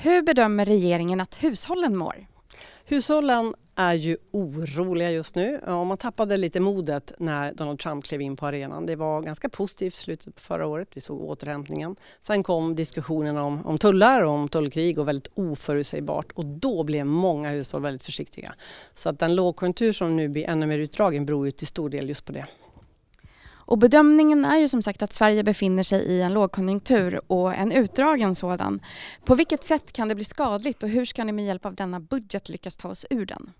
Hur bedömer regeringen att hushållen mår? Hushållen är ju oroliga just nu. Man tappade lite modet när Donald Trump klev in på arenan. Det var ganska positivt i slutet på förra året. Vi såg återhämtningen. Sen kom diskussionen om tullar och om tullkrig och väldigt oförutsägbart. Och då blev många hushåll väldigt försiktiga. Så att den lågkonjunktur som nu blir ännu mer utdragen beror ju till stor del just på det. Och bedömningen är ju som sagt att Sverige befinner sig i en lågkonjunktur och en utdragen sådan. På vilket sätt kan det bli skadligt och hur ska ni med hjälp av denna budget lyckas ta oss ur den?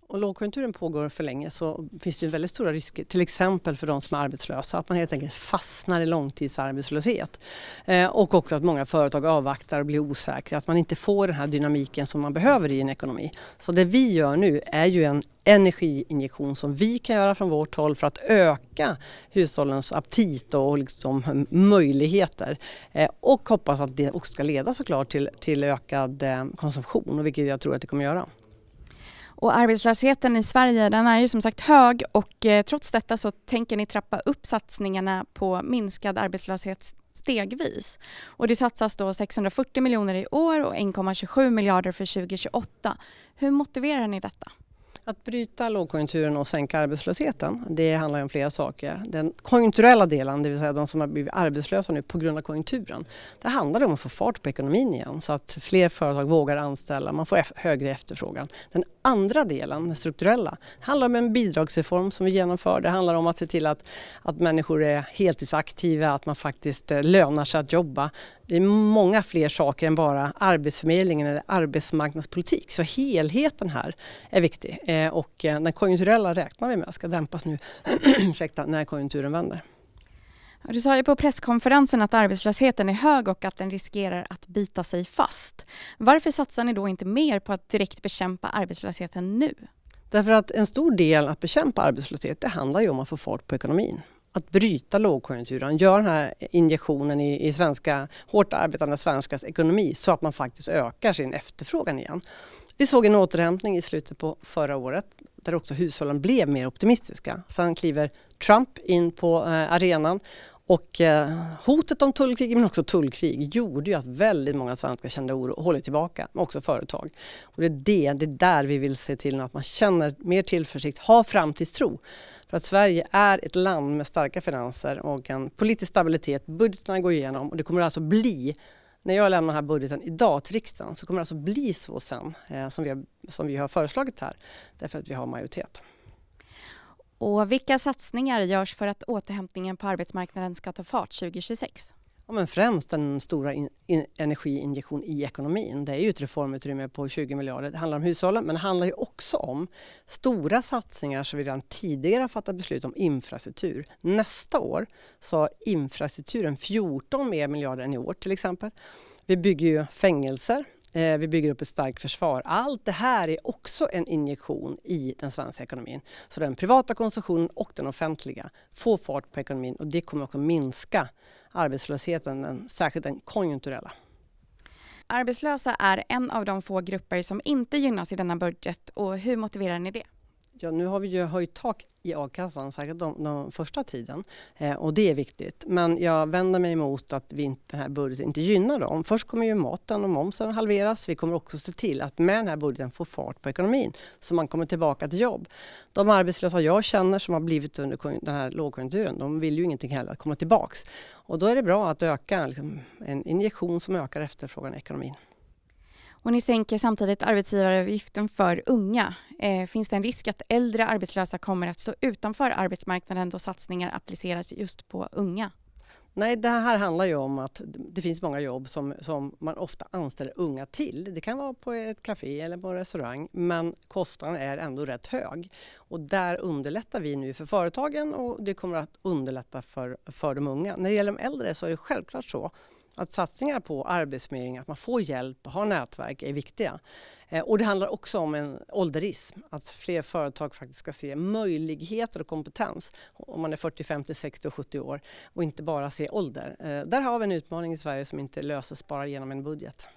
Och lågkonjunkturen pågår för länge så finns det ju väldigt stora risker, till exempel för de som är arbetslösa, att man helt enkelt fastnar i långtidsarbetslöshet. Och också att många företag avvaktar och blir osäkra, att man inte får den här dynamiken som man behöver i en ekonomi. Så det vi gör nu är ju en energiinjektion som vi kan göra från vårt håll för att öka hushållens aptit och liksom möjligheter. Och hoppas att det också ska leda såklart till ökad konsumtion, och vilket jag tror att det kommer göra. Och arbetslösheten i Sverige den är ju som sagt hög och trots detta så tänker ni trappa upp satsningarna på minskad arbetslöshet stegvis. Och det satsas då 640 miljoner i år och 1,27 miljarder för 2028. Hur motiverar ni detta? Att bryta lågkonjunkturen och sänka arbetslösheten, det handlar om flera saker. Den konjunkturella delen, det vill säga de som har blivit arbetslösa nu på grund av konjunkturen, det handlar om att få fart på ekonomin igen så att fler företag vågar anställa, man får högre efterfrågan. Den andra delen, den strukturella, handlar om en bidragsreform som vi genomför. Det handlar om att se till att människor är heltidsaktiva, att man faktiskt lönar sig att jobba. Det är många fler saker än bara arbetsförmedlingen eller arbetsmarknadspolitik. Så helheten här är viktig. Och den konjunkturella räknar vi med ska dämpas nu när konjunkturen vänder. Du sa ju på presskonferensen att arbetslösheten är hög och att den riskerar att bita sig fast. Varför satsar ni då inte mer på att direkt bekämpa arbetslösheten nu? Därför att en stor del att bekämpa arbetslöshet, det handlar ju om att få fart på ekonomin. Att bryta lågkonjunkturen, göra den här injektionen i hårt arbetande svenskars ekonomi så att man faktiskt ökar sin efterfrågan igen. Vi såg en återhämtning i slutet på förra året där också hushållen blev mer optimistiska. Sen kliver Trump in på arenan och hotet om tullkrig men också tullkrig gjorde ju att väldigt många svenskar kände oro och håller tillbaka, men också företag. Och det är där vi vill se till att man känner mer tillförsikt, har framtidstro. För att Sverige är ett land med starka finanser och en politisk stabilitet. Budgetarna går igenom och det kommer alltså bli, när jag lämnar den här budgeten idag till riksdagen, så kommer det alltså bli så sen som vi har föreslagit här. Därför att vi har majoritet. Och vilka satsningar görs för att återhämtningen på arbetsmarknaden ska ta fart 2026? Ja, men främst den stora energiinjektion i ekonomin. Det är ju ett reformutrymme på 20 miljarder. Det handlar om hushållen, men det handlar ju också om stora satsningar som vi redan tidigare har fattat beslut om infrastruktur. Nästa år så har infrastrukturen 14 mer miljarder än i år till exempel. Vi bygger ju fängelser. Vi bygger upp ett starkt försvar. Allt det här är också en injektion i den svenska ekonomin. Så den privata konsumtionen och den offentliga får fart på ekonomin och det kommer också minska arbetslösheten, särskilt den konjunkturella. Arbetslösa är en av de få grupper som inte gynnas i denna budget och hur motiverar ni det? Ja, nu har vi ju höjt tak i a-kassan, säkert de första tiden. Och det är viktigt. Men jag vänder mig emot att den här budgeten inte gynnar dem. Först kommer ju maten och momsen halveras. Vi kommer också se till att med den här budgeten få fart på ekonomin så man kommer tillbaka till jobb. De arbetslösa jag känner som har blivit under den här lågkonjunkturen, de vill ju ingenting heller att komma tillbaks. Och då är det bra att öka en injektion som ökar efterfrågan i ekonomin. Och ni sänker samtidigt arbetsgivaravgiften för unga. Finns det en risk att äldre arbetslösa kommer att stå utanför arbetsmarknaden då satsningar appliceras just på unga? Nej, det här handlar ju om att det finns många jobb som man ofta anställer unga till. Det kan vara på ett café eller på en restaurang, men kostnaden är ändå rätt hög. Och där underlättar vi nu för företagen och det kommer att underlätta för de unga. När det gäller de äldre så är det självklart så att satsningar på arbetsförmedling, att man får hjälp och har nätverk är viktiga. Och det handlar också om en ålderism, att fler företag faktiskt ska se möjligheter och kompetens om man är 40, 50, 60 och 70 år och inte bara se ålder. Där har vi en utmaning i Sverige som inte löses bara genom en budget.